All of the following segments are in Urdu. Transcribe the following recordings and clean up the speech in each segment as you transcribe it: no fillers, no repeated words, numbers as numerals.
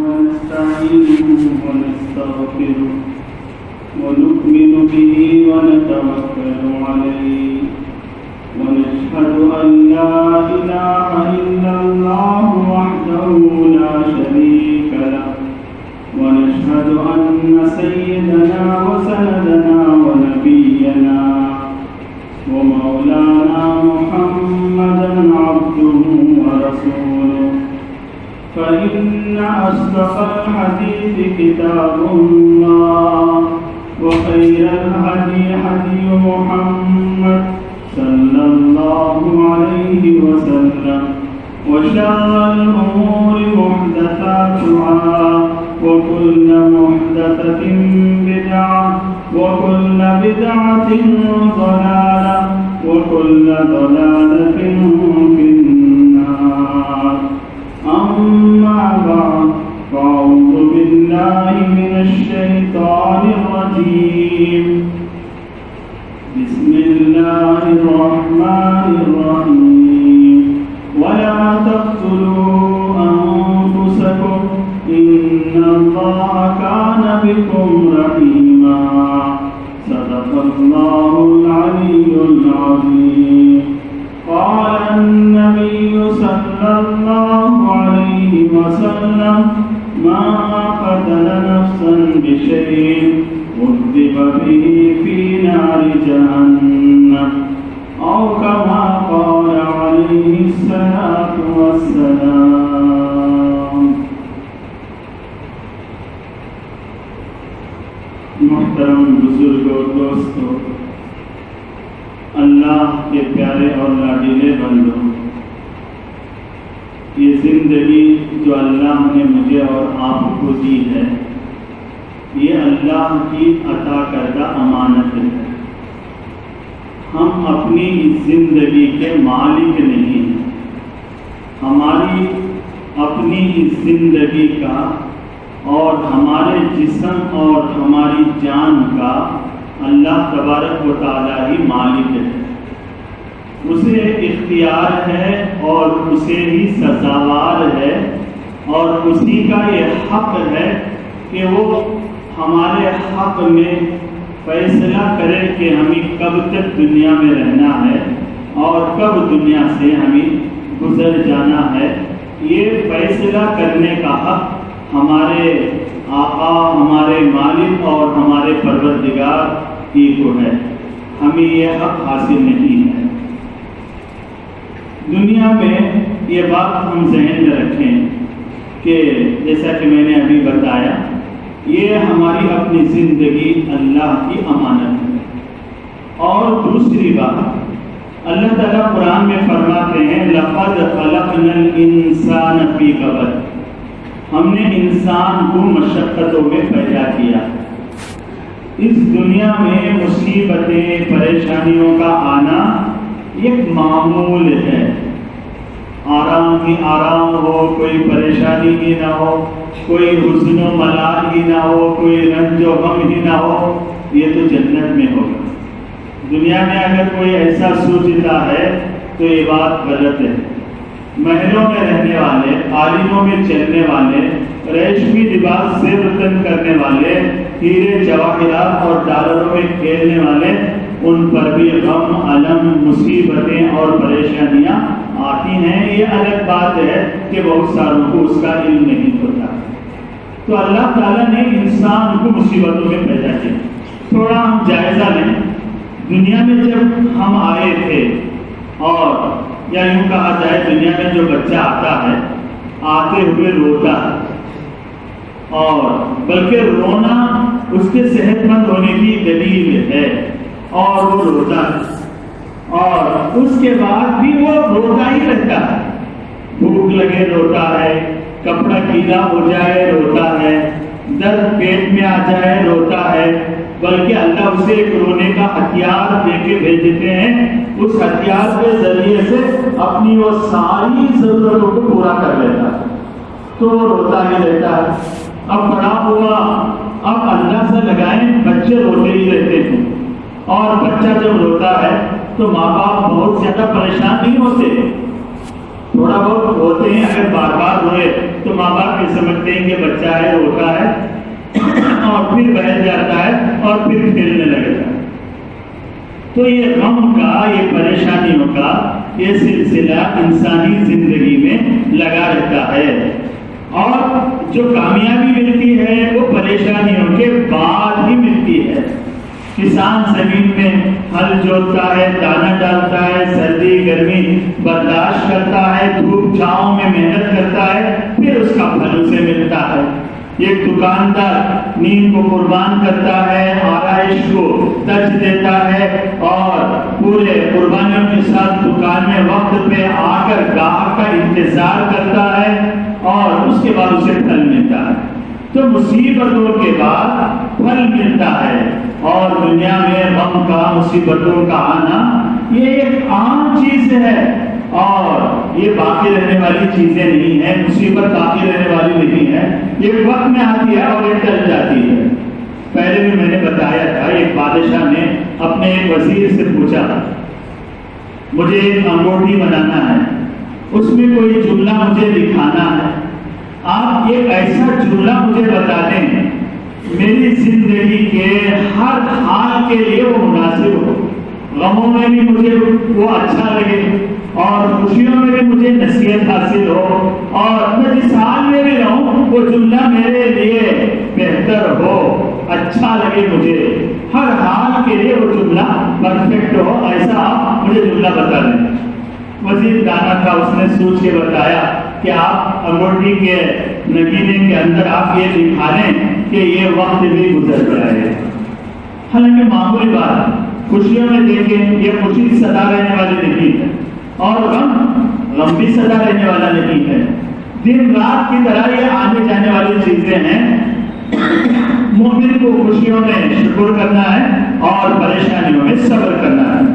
ونستعينه ونستغفره ونؤمن به ونتوكل عليه ونشهد أن لا إله إلا الله وحده لا شريك له ونشهد أن سيدنا وسندنا ونبينا ومولانا محمدا عبده ورسوله فإن أصدق الحديث كتاب الله وخير الهدي هدي محمد صلى الله عليه وسلم وشر الأمور محدثاتها وكل محدثة بدعة وكل بدعة ضلالة وكل ضلالة في النار. أما بعد فأعوذ بالله من الشيطان الرجيم. بسم الله الرحمن الرحيم. ولا تقتلوا أنفسكم إن الله كان بكم رحيما. صدق الله العلي العظيم. قال النبي صلى الله عليه وسلم ما قتل نفسا بشيء عذب به في نار جهنم أو كما قال عليه الصلاة والسلام. محترم بزرگوں دوستوں، اللہ کے پیارے اور لاڈیلے بندوں، یہ زندگی جو اللہ نے مجھے اور آپ کو دی ہے، یہ اللہ کی عطا کردہ امانت ہے. ہم اپنی اس زندگی کے مالک نہیں ہیں. ہماری اپنی اس زندگی کا اور ہمارے جسم اور ہماری جان کا اللہ تبارک و تعالی ہی مالک ہے. اسے اختیار ہے اور اسے ہی سزاوار ہے اور اسی کا یہ حق ہے کہ وہ ہمارے حق میں فیصلہ کرے کہ ہمیں کب تک دنیا میں رہنا ہے اور کب دنیا سے ہمیں گزر جانا ہے. یہ فیصلہ کرنے کا حق ہمارے آقا، ہمارے مالک اور ہمارے پروردگار ہی کو ہے. ہمیں یہ حق حاصل نہیں ہے. دنیا میں یہ بات ہم ذہن میں رکھیں کہ جیسا کہ میں نے ابھی بتایا، یہ ہماری اپنی زندگی اللہ کی امانت ہے. اور دوسری بات، اللہ تعالیٰ قرآن میں فرماتے ہیں لَقَدْ خَلَقْنَا الْإِنسَانَ فِي كَبَدٍ. ہم نے انسان کو مشقتوں میں پیدا کیا. اس دنیا میں مصیبتیں، پریشانیوں کا آنا ایک معمول ہے. آرام ہی آرام ہو، کوئی پریشانی ہی نہ ہو، کوئی حزن و ملال ہی نہ ہو، کوئی رنج و غم ہی نہ ہو، یہ تو جنت میں ہوگا. دنیا میں اگر کوئی ایسا سوچتا ہے تو یہ بات غلط ہے. محلوں میں رہنے والے، قالینوں میں چلنے والے، ریشمی لباس سے وطن کرنے والے، ہیرے جواہرات اور ڈالروں میں کھیلنے والے، ان پر بھی غم، الم، مصیبتیں اور پریشانیاں آتی ہیں. یہ الگ بات ہے کہ بہت ساروں کو اس کا علم نہیں ہوتا. تو اللہ تعالیٰ نے انسان کو مصیبتوں میں پیدا کیا. تھوڑا ہم جائزہ لیں. دنیا میں جب ہم آئے تھے، اور یا یوں کہا جائے دنیا میں جو بچہ آتا ہے آتے ہوئے روتا ہے، اور بلکہ رونا اس کے صحت مند ہونے کی دلیل ہے، اور وہ روتا ہے اور اس کے بعد بھی وہ روتا ہی رہتا ہے. بھوک لگے روتا ہے، کپڑا گیلا ہو جائے روتا ہے، درد پیٹ میں آ جائے روتا ہے. بلکہ اللہ اسے ایک رونے کا ہتھیار دے کے بھیجتے ہیں. اس ہتھیار کے ذریعے سے اپنی وہ ساری ضرورتوں کو پورا کر لیتا ہے. تو وہ روتا ہی رہتا ہے. اب بڑا ہوا، اب اللہ سے لگائیں بچے روتے ہی رہتے ہیں. اور بچہ جب روتا ہے تو ماں باپ بہت زیادہ پریشان نہیں ہوتے. تھوڑا بہت ہوتے ہیں، اگر بار بار ہوئے تو ماں باپ یہ سمجھتے ہیں کہ بچہ ہے روتا ہے اور پھر بیٹھ جاتا ہے اور پھر کھیلنے لگتا ہے۔ تو یہ غم کا، یہ پریشانیوں کا یہ سلسلہ انسانی زندگی میں لگا رہتا ہے، اور جو کامیابی ملتی ہے وہ پریشانیوں کے بعد ہی ملتی ہے۔ کسان زمین میں ہل جوتتا ہے، دانا ڈالتا ہے، سردی گرمی برداشت کرتا ہے، دھوپ چھاؤں میں محنت کرتا ہے، پھر اس کا پھل اسے ملتا ہے۔ ایک دکاندار نیند کو قربان کرتا ہے، آرائش کو ترجیح دیتا ہے اور پورے قربانیوں کے ساتھ دکان میں وقت پہ آ کر گاہک کا انتظار کرتا ہے اور اس کے بعد اسے پھل ملتا ہے۔ تو مصیبتوں کے بعد پھل ملتا ہے، اور دنیا میں غم کا، مصیبتوں کا آنا یہ ایک عام چیز ہے، اور یہ باقی رہنے والی چیزیں نہیں ہیں۔ مصیبت باقی رہنے والی نہیں ہے، یہ وقت میں آتی ہے اور یہ ٹل جاتی ہے۔ پہلے بھی میں نے بتایا تھا، ایک بادشاہ نے اپنے ایک وزیر سے پوچھا مجھے ایک انگوٹھی بنانا ہے، اس میں کوئی جملہ مجھے لکھانا ہے، آپ ایک ایسا جملہ مجھے بتا دیں میری زندگی کے ہر حال کے لیے وہ مناسب ہو، غموں میں بھی مجھے وہ اچھا لگے اور خوشیوں میں بھی مجھے نصیحت حاصل ہو، اور میں جس حال میں بھی رہوں وہ جملہ میرے لیے بہتر ہو، اچھا لگے، مجھے ہر حال کے لیے وہ جملہ پرفیکٹ ہو، ایسا آپ مجھے جملہ بتا دیں۔ وزیر دانا تھا، اس نے سوچ کے بتایا کہ آپ انگوٹھی کے نگینے کے اندر آپ یہ لکھا لیں کہ یہ وقت بھی گزر جائے۔ حالانکہ معمولی بات، خوشیوں میں دیکھیں یہ خوشی سدا رہنے والی نہیں ہے، اور غم بھی سدا رہنے والا نہیں ہے، دن رات کی طرح یہ آنے جانے والی چیزیں ہیں۔ مومن کو خوشیوں میں شکر کرنا ہے اور پریشانیوں میں صبر کرنا ہے۔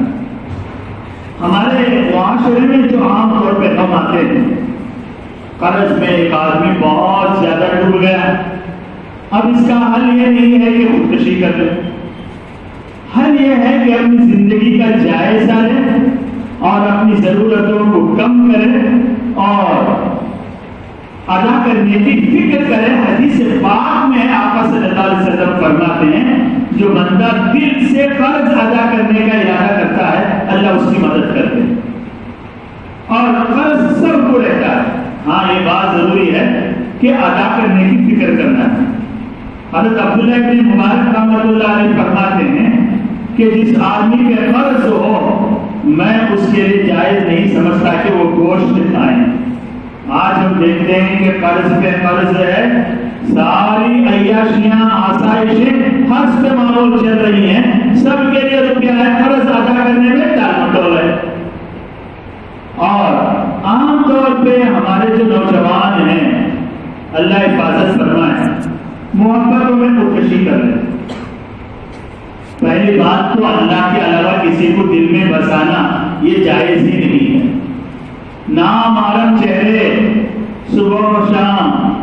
ہمارے معاشرے میں جو عام طور پہ غم آتے ہیں، قرض میں ایک آدمی بہت زیادہ ڈوب گیا، اب اس کا حل یہ نہیں ہے کہ خودکشی کر لے، حل یہ ہے کہ اپنی زندگی کا جائزہ لے اور اپنی ضرورتوں کو کم کرے اور ادا کرنے کی فکر کرے۔ حدیث پاک میں آقا صلی اللہ علیہ وسلم فرماتے ہیں جو بندہ دل سے قرض ادا کرنے کا ارادہ کرتا ہے اللہ اس کی مدد کرتے ہیں، اور قرض سب کو رہتا ہے، ہاں یہ بات ضروری ہے کہ ادا کرنے کی فکر کرنا ہے۔ حضرت عبداللہ بن مبارک رحمۃ اللہ علیہ فرماتے ہیں کہ جس آدمی پہ قرض ہو میں اس کے لیے جائز نہیں سمجھتا کہ وہ گوشت کھائیں۔ آج ہم دیکھتے ہیں کہ قرض پہ قرض ہے، ساری عیاشیاں آسائشیں حرض پہ معمول چل رہی ہیں، سب کے لیے روپیہ ہے، قرض ادا کرنے میں ٹال مٹول ہے۔ اور عام طور پہ ہمارے جو نوجوان ہیں اللہ حفاظت فرمائے محبتوں میں خودکشی کر رہے ہیں۔ پہلی بات تو اللہ کے علاوہ کسی کو دل میں بسانا یہ جائز ہی نہیں ہے۔ نامعلوم چہرے صبح و شام،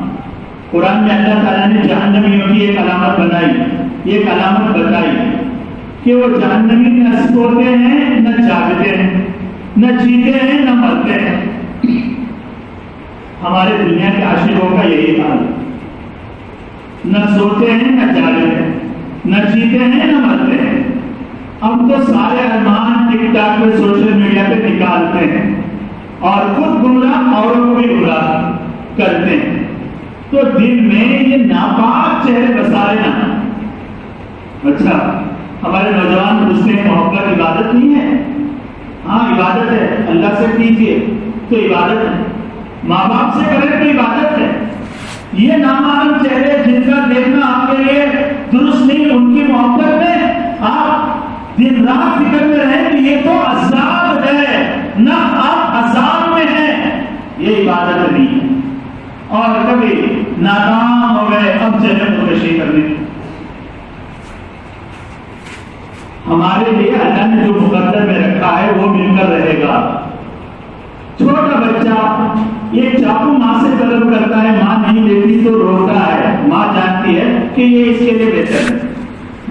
قرآن میں اللہ تعالیٰ نے جہنمیوں کی ایک علامت بنائی، ایک علامت بتائی کہ وہ جہنمی نہ سوتے ہیں نہ جاگتے ہیں، نہ جیتے ہیں نہ مرتے ہیں۔ ہمارے دنیا کے عاشقوں کا یہی حال، نہ سوتے ہیں نہ جاگتے ہیں، نہ جیتے ہیں نہ مرتے ہیں۔ اب تو سارے ارمان ٹک ٹاک پہ سوشل میڈیا پہ نکالتے ہیں اور خود گمراہ اوروں کو بھی گمراہ کرتے ہیں۔ تو دل میں یہ ناپاک چہرے بسا لینا۔ اچھا ہمارے نوجوان پوچھتے ہیں محبت عبادت نہیں ہے؟ ہاں عبادت ہے، اللہ سے کیجیے تو عبادت ہے، ماں باپ سے کریں تو عبادت ہے۔ یہ نامعلوم چہرے جن کا دیکھنا آپ کے لیے درست نہیں، ان کی محبت میں آپ دن رات فکر میں رہیں کہ یہ تو عذاب ہے، نہ آپ عذاب میں ہیں، یہ عبادت نہیں ہے۔ اور کبھی ناکام ہو گئے اب جنت خودکشی کرنے۔ ہمارے لیے اللہ نے جو مقدر میں رکھا ہے وہ مل کر رہے گا۔ چھوٹا بچہ یہ چاقو ماں سے طلب کرتا ہے، ماں نہیں دیتی تو روتا ہے، ماں جانتی ہے کہ یہ اس کے لیے بہتر ہے،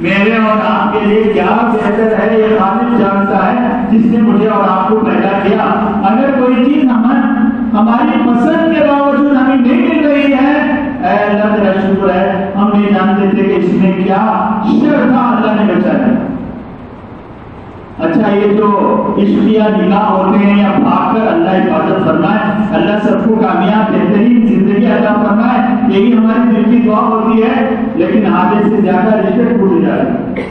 میرے اور آپ کے لیے کیا بہتر ہے یہ خالق جانتا ہے جس نے مجھے اور آپ کو پیدا کیا۔ اگر کوئی چیز ہماری پسند کے باوجود ہمیں نہیں مل رہی ہے، اے اللہ تیرا شکر ہے، ہم نہیں جانتے تھے کہ اس میں کیا شر تھا، اللہ نے بچایا۔ اچھا یہ جو عشقیہ نگاہ ہوتے ہیں یا بھاگ کر، اللہ حفاظت فرمائے، اللہ سب کو کامیاب بہترین زندگی عطا فرمائے، یہی ہماری دل کی دعا ہوتی ہے، لیکن آدھے سے زیادہ رشتے ٹوٹ جائے۔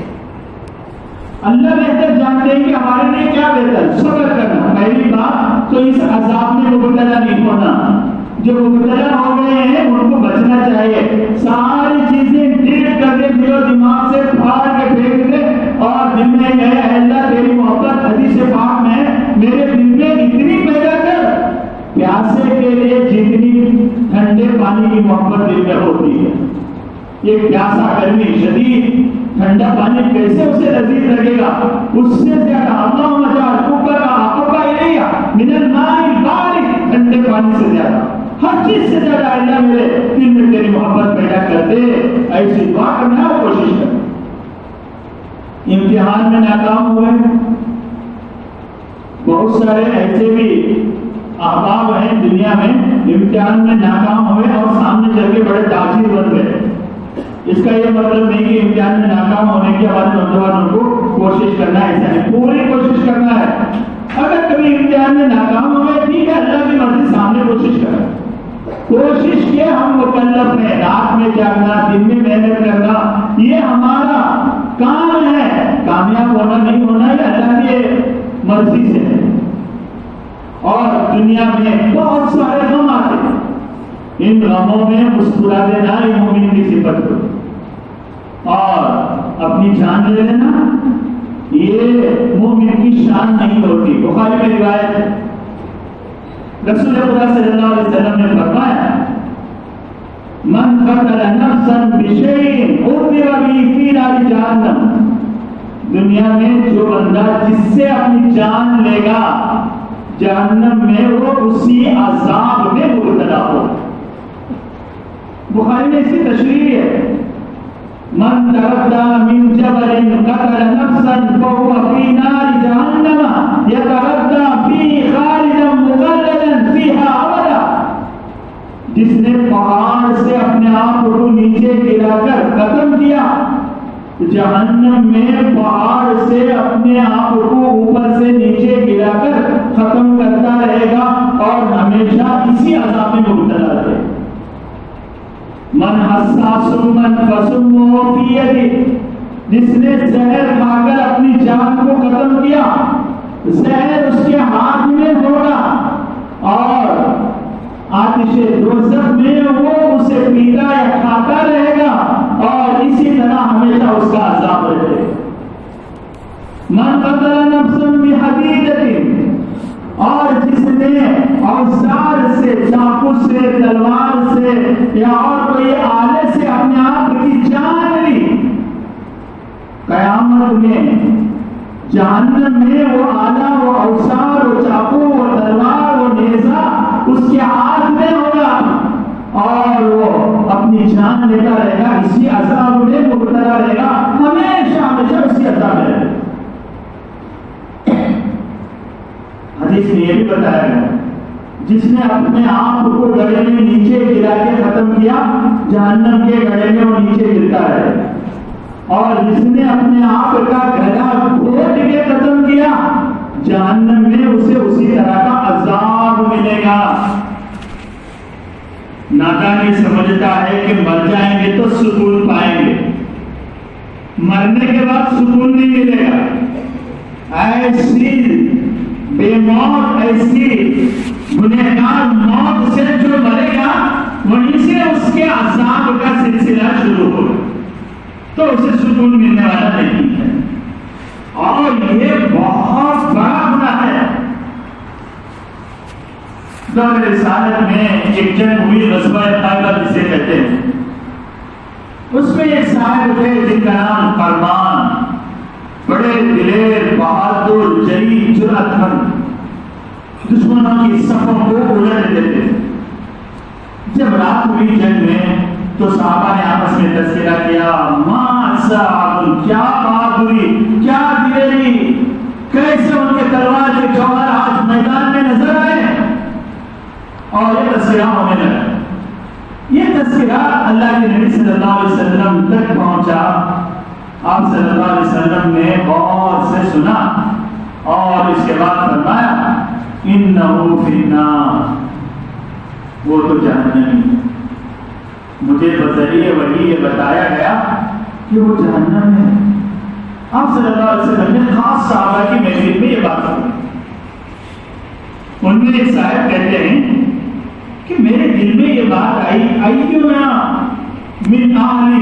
اللہ بہتر جانتے ہیں کہ ہمارے لیے کیا بہتر، صبر کرنا۔ پہلی بات تو اس عذاب میں مبتلا نہیں ہونا، جو مبتلا ہو گئے ہیں ان کو بچنا چاہیے، ساری چیزیں ڈیلیٹ کر دے، دل و دماغ سے پھاڑ کے پھینک دے اور دل میں کہے اللہ تیری محبت حدیث پاک میں میرے دل میں اتنی پیدا کر، پیاسے کے لیے جتنی ٹھنڈے پانی کی محبت دل میں ہوتی ہے، یہ پیاسا گرمی شدید ٹھنڈا پانی کیسے اسے لذیذ لگے گا، اس سے زیادہ اللہم اجعل حبک احب الی من الماء البارد، ٹھنڈے پانی سے زیادہ، ہر چیز سے زیادہ اللہ میرے دل میں تیری محبت پیدا کر دے، ایسی دعا کرنا ہے، کوشش کر۔ امتحان میں ناکام ہوئے، بہت سارے ایسے بھی احباب ہیں دنیا میں، امتحان میں ناکام ہوئے اور سامنے چل کے بڑے تاجر بن گئے۔ اس کا یہ مطلب نہیں کہ امتحان میں ناکام ہونے کے بعد نوجوانوں کو کوشش کرنا ہے، ایسا نہیں، پوری کوشش کرنا ہے۔ اگر کبھی امتحان میں ناکام ہوئے ٹھیک ہے، اللہ کی مرضی، سامنے کوشش کریں، کوشش کے ہم مکلف ہیں، رات میں جاگنا، دن میں محنت کرنا، یہ ہمارا کام ہے، کامیاب ہونا نہیں ہونا یہ اللہ کی مرضی سے ہے۔ اور دنیا میں بہت سارے غم آتے ہیں، ان غموں میں مسکرا دینا یہ مومن کی صفت ہے، اور اپنی جان لے لینا یہ مومن کی شان نہیں ہوتی۔ بخاری میں روایت ہے، رسول خدا صلی اللہ علیہ وسلم نے فرمایا من قتل نفسا بشیء عذب به فی نار جہنم، دنیا میں جو بندہ جس سے اپنی جان لے گا جہنم میں وہ اسی عذاب میں مبتلا ہو۔ بخاری میں اس کی تشریح ہے، من تردى من جبل قتل نفسا فهو في نار جهنم يتردى فيه خالدا مخلدا فيها ابدا، جس نے پہاڑ سے اپنے آپ کو نیچے گرا کر ختم کیا، جہنم میں پہاڑ سے اپنے آپ کو اوپر سے نیچے گرا کر ختم کرتا رہے گا اور ہمیشہ اسی عذاب میں مبتلا رہے گا۔ من حساس من فسمه فی یدہ، جس نے زہر کھا کر اپنی جان کو ختم کیا، زہر اس کے ہاتھ میں ہوگا اور آتش دوزخ میں وہ اسے پیتا یا کھاتا رہے گا اور اسی طرح ہمیشہ اس کا عذاب رہے گا۔ من قتل نفسا بحدیدۃ، اور جس نے اوزار سے، چاقو سے، تلوار سے یا اور کوئی آلے سے اپنے آپ کی جان لی، قیامت میں جہنم میں وہ آلہ، وہ اوزار، وہ چاقو، وہ تلوار، وہ نیزہ اس کے ہاتھ میں ہوگا اور وہ اپنی جان لیتا رہے گا، اسی عذاب میں مبتلا رہے گا، ہمیشہ ہمیشہ اسی عذاب میں رہے گا۔ حدیث میں یہ بھی بتایا گیا جس نے اپنے آپ کو گڑھے میں نیچے گرا کے ختم کیا، جہنم کے گڑھے میں وہ نیچے گرتا ہے، اور جس نے اپنے آپ کا گلا گھونٹ کے ختم کیا، جہنم میں اسے اسی طرح کا عذاب ملے گا۔ نادان یہ سمجھتا ہے کہ مر جائیں گے تو سکون پائیں گے، مرنے کے بعد سکون نہیں ملے گا۔ ایسی بے موت، ایسی گنہگار موت سے جو مرے گا وہیں سے اس کے عذاب کا سلسلہ شروع ہوگا، تو اسے سکون ملنے والا نہیں ہے، اور یہ بہت بڑا گناہ ہے۔ دور رسالت میں ایک جنگ ہوئی، غزوہ خیبر جسے کہتے ہیں، اس میں ایک صاحب تھے جن کا نام فرمان، بڑے دلیر، بہادر، جری، جرأت مند، دشمنوں کی صفوں کو الٹ دیتے۔ جب رات ہوئی جنگ میں تو صحابہ نے آپس میں تذکرہ کیا، ماں صاحب کیا بہادری، کیا دلیری، کیسے ان کے تلوار کے جوہر آج میدان میں نظر آئے۔ اور یہ تذکرہ ہونے لگا. یہ تذکرہ اللہ کے نبی صلی اللہ علیہ وسلم تک پہنچا. آپ صلی اللہ علیہ وسلم نے غور سے سنا اور اس کے بعد فرمایا انہو فی النار، وہ تو جہنمی ہے. مجھے بذریعہ وحی یہ بتایا گیا کہ وہ جہنم ہے. آپ صلی اللہ علیہ وسلم نے خاص صحابہ کی محفل میں یہ بات کی. ان میں ایک صاحب کہتے ہیں کہ میرے دل میں یہ بات آئی اینا من اہل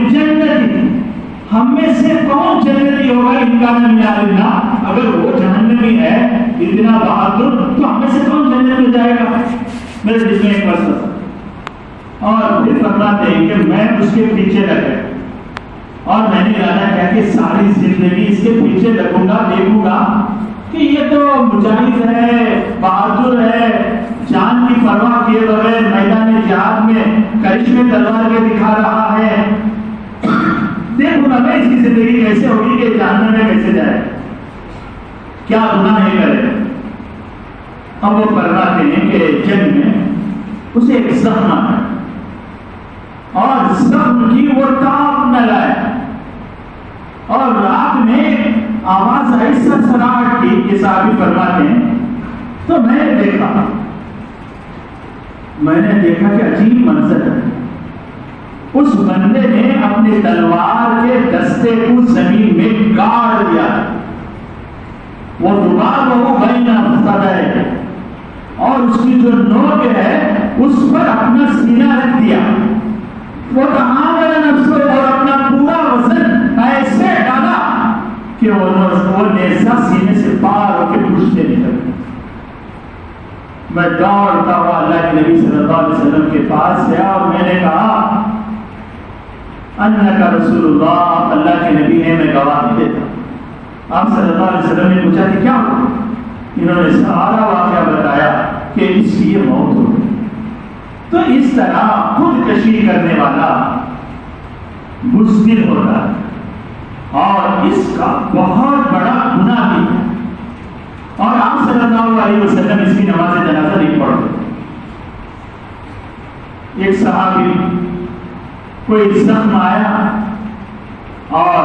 جنت، ہم میں سے کون جنتی ہوگا ان کا نام اللہ؟ اگر وہ جہنمی ہے اتنا بہادر تو ہم میں سے کون جنت میں جائے گا؟ میرے دل میں ایک بات تھا. اور پھر فرماتے ہیں کہ میں اس کے پیچھے لگا اور میں نے ارادہ کیا کہ ساری زندگی اس کے پیچھے لگوں گا، دیکھوں گا کہ یہ تو مجاہد ہے، بہادر ہے، جان کی پرواہ کیے بغیر میدان جہاد میں کرشمے تلوار کے دکھا رہا ہے. دیکھوں گا میں اس کی زندگی کیسے ہوگی کہ جہنم میں کیسے جائے، کیا گناہ نہیں کرے. اب وہ فرماتے ہیں کہ جنگ میں اسے ایک زخم آیا اور زخم کی وہ ٹاپ نہ لائے اور رات میں آواز آئی سرسراہٹ کی. یہ صحابی فرماتے ہیں تو میں نے دیکھا کہ عجیب منظر ہے. اس بندے نے اپنے تلوار کے دستے کو زمین میں گاڑ دیا. وہ دوبارہ وہ بین فدائے اور اس کی جو نوک ہے اس پر اپنا سینہ رکھ دیا. وہ تعامل نفسه اور اپنا پورا وزن ایسے ڈالا کہ وہ نیزہ سینے سے پار ہو کے پشت سے نکل گئی. میں دوڑتا ہوا اللہ کے نبی صلی اللہ علیہ وسلم کے پاس گیا اور میں نے کہا انکا رسول اللہ، اللہ کے نبی ہے، میں گواہی دیتا. آپ صلی اللہ علیہ وسلم نے پوچھا کہ کیا ہوا؟ انہوں نے سارا واقعہ بتایا کہ اس کی یہ موت ہو گئی. تو اس طرح خودکشی کرنے والا بزدل ہوتا ہے اور اس کا بہت بڑا گناہ بھی ہے. اور آپ صلی اللہ علیہ وسلم اس کی نماز جنازہ نہیں پڑھتے. ایک صحابی کوئی زخم آیا اور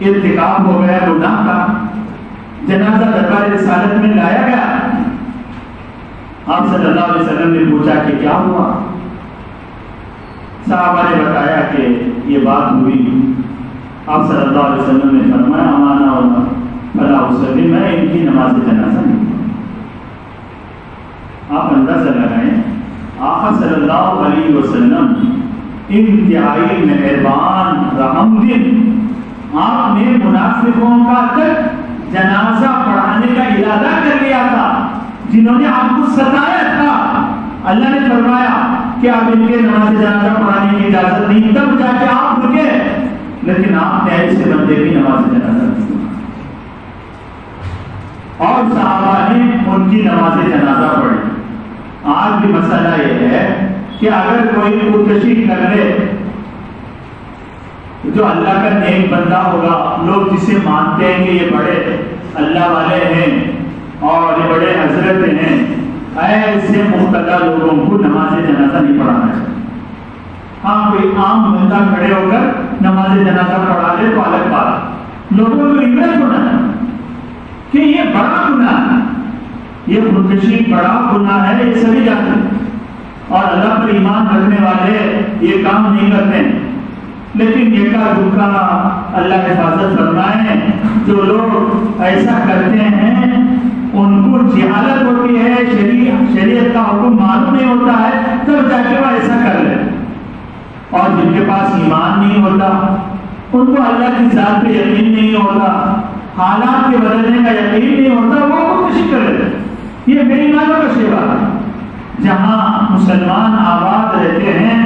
ارتکاب ہو گیا گناہ کا، جنازہ دربار رسالت میں لایا گیا. آپ صلی اللہ علیہ وسلم نے پوچھا کہ کیا ہوا؟ صحابہ نے بتایا کہ یہ بات ہوئی. آپ صلی اللہ علیہ وسلم نے فرمایا امانا اور فلا اسلی، میں ان کی نماز جنازہ نہیں پڑھوں. آپ اندازہ لگائیں آقا صلی اللہ علیہ وسلم انتہائی مہربان رحم دل، آپ نے منافقوں کا تک جنازہ پڑھانے کا ارادہ کر لیا تھا جنہوں نے آپ کو ستایا تھا. اللہ نے فرمایا کہ آپ ان کے نماز جنازہ پڑھانے کی اجازت نہیں، تب جا کے آپ رکے، لیکن آپ نے ایسے بندے کی نماز جنازہ نہیں اور صحابہ نے ان کی نماز جنازہ پڑھی. آج بھی مسئلہ یہ ہے کہ اگر کوئی خودکشی کر لے جو اللہ کا نیک بندہ ہوگا، لوگ جسے مانتے ہیں کہ یہ بڑے اللہ والے ہیں اور یہ بڑے حضرت ہیں، ایسے مقتدی لوگوں کو نماز جنازہ نہیں پڑھانا چاہیے. ہاں کوئی عام بندہ کھڑے ہو کر نماز جنازہ پڑھا لے تو الگ بات. لوگوں کو عبرت ہونا ہے کہ یہ بڑا گناہ ہے، یہ خودکشی بڑا گناہ ہے، یہ سبھی جانتے ہیں اور اللہ پر ایمان رکھنے والے یہ کام نہیں کرتے ہیں. لیکن یہ کا دکھا اللہ حفاظت فرمائے، جو لوگ ایسا کرتے ہیں ان کو جہالت ہوتی ہے، شریعت کا حکم معلوم نہیں ہوتا ہے، تب جا کے وہ ایسا کر لے. اور جن کے پاس ایمان نہیں ہوتا، ان کو اللہ کی ذات پہ یقین نہیں ہوتا، حالات کے بدلنے کا یقین نہیں ہوتا، وہ خودکشی کر لیتے. یہ بے ایمانوں کا شیوا ہے. جہاں مسلمان آباد رہتے ہیں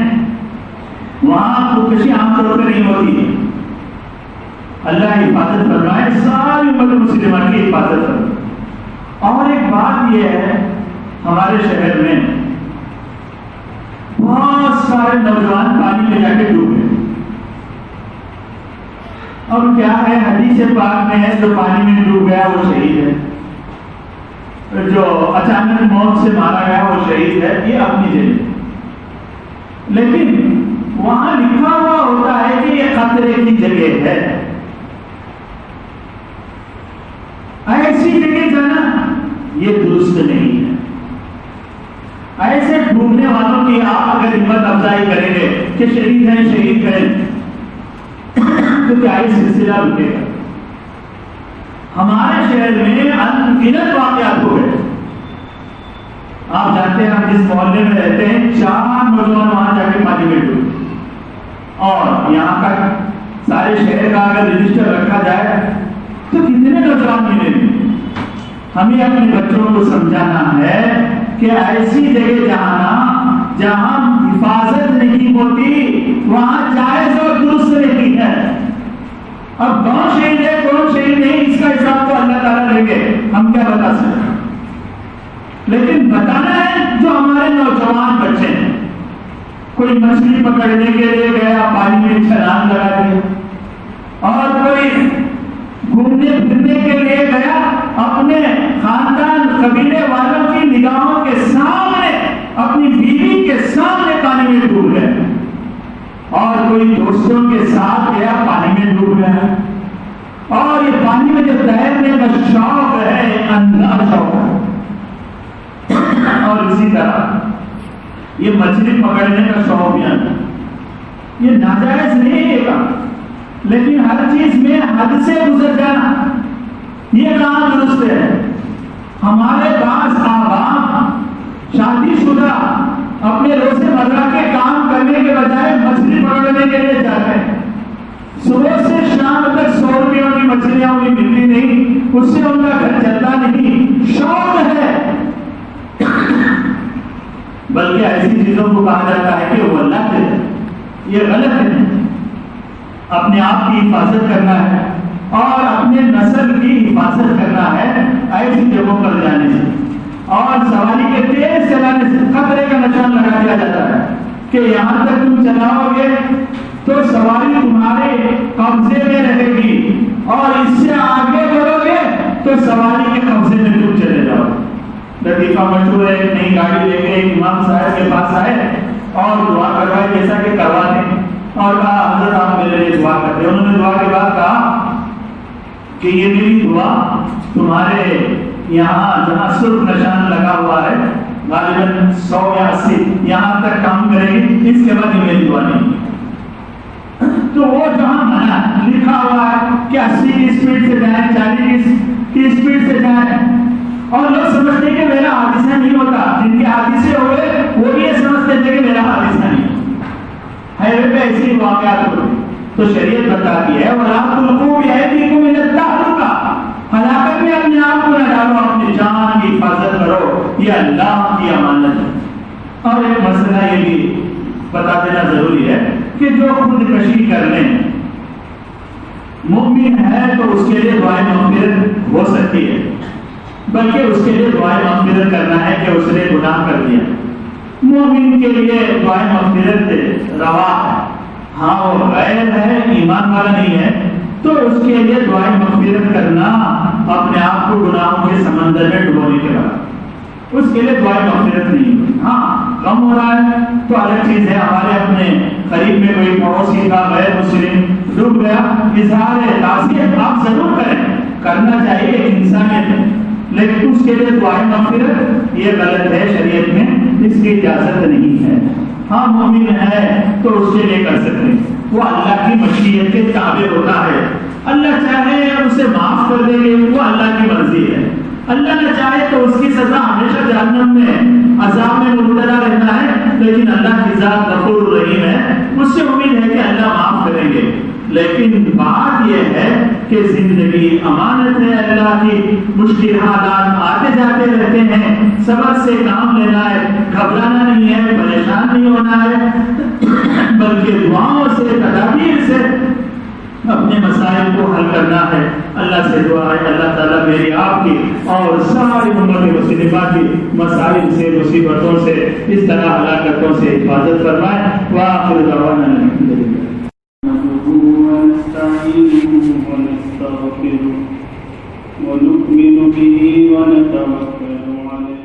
وہاں خودکشی عام طور پہ نہیں ہوتی ہے. اللہ حفاظت فرمائے، ساری امت مسلمہ کی حفاظت فرمائے. اور ایک بات یہ ہے، ہمارے شہر میں بہت سارے نوجوان پانی میں جا کے ڈوب گئے. اور کیا ہے، حدیث پاک میں ہے جو پانی میں ڈوب گیا وہ شہید ہے، جو اچانک موت سے مارا گیا وہ شہید ہے، یہ اپنی جگہ. لیکن وہاں لکھا ہوا ہوتا ہے کہ یہ خطرے کی جگہ ہے. ایسی جگہ جانا یہ درست نہیں ہے. ایسے ڈوبنے والوں کی آپ اگر ہمت افزائی کریں گے کہ شہید ہیں شہید ہیں تو کیا یہ سلسلہ رکے گا؟ ہمارے شہر میں انگنت واقعات ہو گئے. آپ جانتے ہیں ہم جس محلے میں رہتے ہیں 4 نوجوان وہاں جا کے پانی میں ڈوبے، اور یہاں کا سارے شہر کا اگر رجسٹر رکھا جائے تو کتنے نوجوان ملیں گے. ہمیں اپنے بچوں کو سمجھانا ہے کہ ایسی جگہ جانا جہاں حفاظت نہیں ہوتی وہاں جائز اور درست نہیں ہے. اب کون شہید ہے کون شہید نہیں اس کا حساب تو اللہ تعالیٰ لیں گے، ہم کیا بتا سکتے ہیں. لیکن بتانا ہے جو ہمارے نوجوان بچے ہیں، کوئی مچھلی پکڑنے کے لیے گیا پانی میں چھلانگ لگا دیا، اور کوئی گھومنے پھرنے کے لیے گیا اپنے خاندان قبیلے والوں کی نگاہوں کے سامنے اپنی بیوی کے سامنے پانی میں ڈوب گیا، اور کوئی دوستوں کے ساتھ گیا پانی میں ڈوب گیا. اور یہ پانی میں جو تیرنے کا شوق ہے اندھا شوق ہے. اور اسی طرح یہ مچھلی پکڑنے کا شوق بھی ہے، یہ ناجائز نہیں ہے کام، لیکن ہر چیز میں حد سے گزر جانا یہ کام درست ہے. ہمارے پاس آباد شادی شدہ اپنے روزے مرہ کے کام کرنے کے بجائے مچھلی پکڑنے کے لیے جاتے ہیں. صبح سے شام تک 100 روپیوں کی مچھلیاں انہیں ملتی نہیں، اس سے ان کا گھر چلتا نہیں. شوق ہے، بلکہ ایسی چیزوں کو کہا جاتا ہے کہ وہ اللہ سے، یہ غلط ہے. اپنے آپ کی حفاظت کرنا ہے اور اپنے نسل کی حفاظت کرنا ہے ایسی جگہوں پر جانے سے. اور سواری کے تیز چلانے سے خطرے کا نشان لگا دیا جاتا ہے کہ یہاں تک تم چلاؤ گے تو سواری تمہارے قبضے میں رہے گی، اور اس سے آگے بڑھو گے تو سواری کے قبضے میں تم چلے جاؤ. لطیفہ مشہور ہے، ایک نئی گاڑی لے کے ایک امام صاحب کے پاس آئے اور دعا کروائے جیسا کہ کرواتے ہیں، اور کہا حضرت آپ میرے لیے دعا کرتے ہیں. انہوں نے دعا کے بعد کہا کہ یہ میری دعا تمہارے یہاں جہاں سرخ نشان لگا ہوا ہے غالباً 100 یا 80 یہاں تک کام کرے گی، اس کے بعد یہ میری دعا نہیں. تو وہ جہاں منع لکھا ہوا ہے کہ 80 کی اسپیڈ سے جائیں، 40 کی اسپیڈ سے جائیں، اور لوگ سمجھتے کہ میرا حادثہ نہیں ہوتا. جن کے حادثے ہوئے وہ بھی یہ سمجھتے تھے کہ میرا حادثہ نہیں ہائیوے پہ ایسی واقعات ہوئی. تو شریعت بتاتی ہے وَلَا تُلْقُوا بِأَيْدِيكُمْ إِلَى التَّهْلُكَةِ، ہلاکت میں اپنے آپ کو نہ ڈالو، اپنی جان کی حفاظت کرو، یہ اللہ کی امانت ہے. اور ایک مسئلہ یہ بھی بتا دینا ضروری ہے کہ جو خود کشی کر لیں مومن ہے تو اس کے لیے دعائے مغفرت ہو سکتی ہے، بلکہ اس کے لیے دعائے مغفرت کرنا ہے کہ اس نے گناہ کر دیا. مومن کے لیے دعائے مغفرت روا ہے. ہاں وہ غیر ہے، ایمان والا نہیں ہے، تو اس کے لیے دعائے مغفرت کرنا اپنے آپ کو گناہوں کے سمندر میں ڈبونے کے بعد اس کے لیے دعائے مغفرت نہیں. ہاں غم ہو رہا ہے تو الگ چیز ہے. ہمارے اپنے قریب میں کوئی پڑوسی کا غیر مسلم ڈوب گیا، اظہار تعزیت آپ ضرور کریں، کرنا چاہیے انسانیت ہے، لیکن اس کے لیے دعائے مغفرت یہ غلط ہے، شریعت میں اس کی اجازت نہیں ہے. ہاں مومن ہے تو اس کے لیے کر سکتے ہیں، وہ اللہ کی مشیت کے تابع ہوتا ہے. اللہ چاہے اسے معاف کر دیں گے، وہ اللہ کی مرضی ہے. اللہ نہ چاہے تو اس کی سزا ہمیشہ جہنم میں عذاب میں مبتلا رہنا ہے، لیکن اللہ کی ذات غفور رحیم ہے، اس سے امید ہے کہ اللہ معاف کریں گے. لیکن بات یہ ہے کہ زندگی امانت ہے اللہ کی، مشکل حالات آتے جاتے رہتے ہیں، صبر سے کام لینا ہے، گھبرانا نہیں ہے، پریشان نہیں ہونا ہے، بلکہ دعاؤں سے تدابیر سے اپنے مسائل کو حل کرنا ہے. اللہ سے دعا ہے اللہ تعالیٰ میری آپ کی اور ساری امت مسلمہ کی مسائل سے، مصیبتوں سے، اس طرح ہلاکتوں سے حفاظت فرمائے. وآخر دعوانا الحمدللہ. ونستعينه ونستغفره ونؤمن به ونتوكل عليه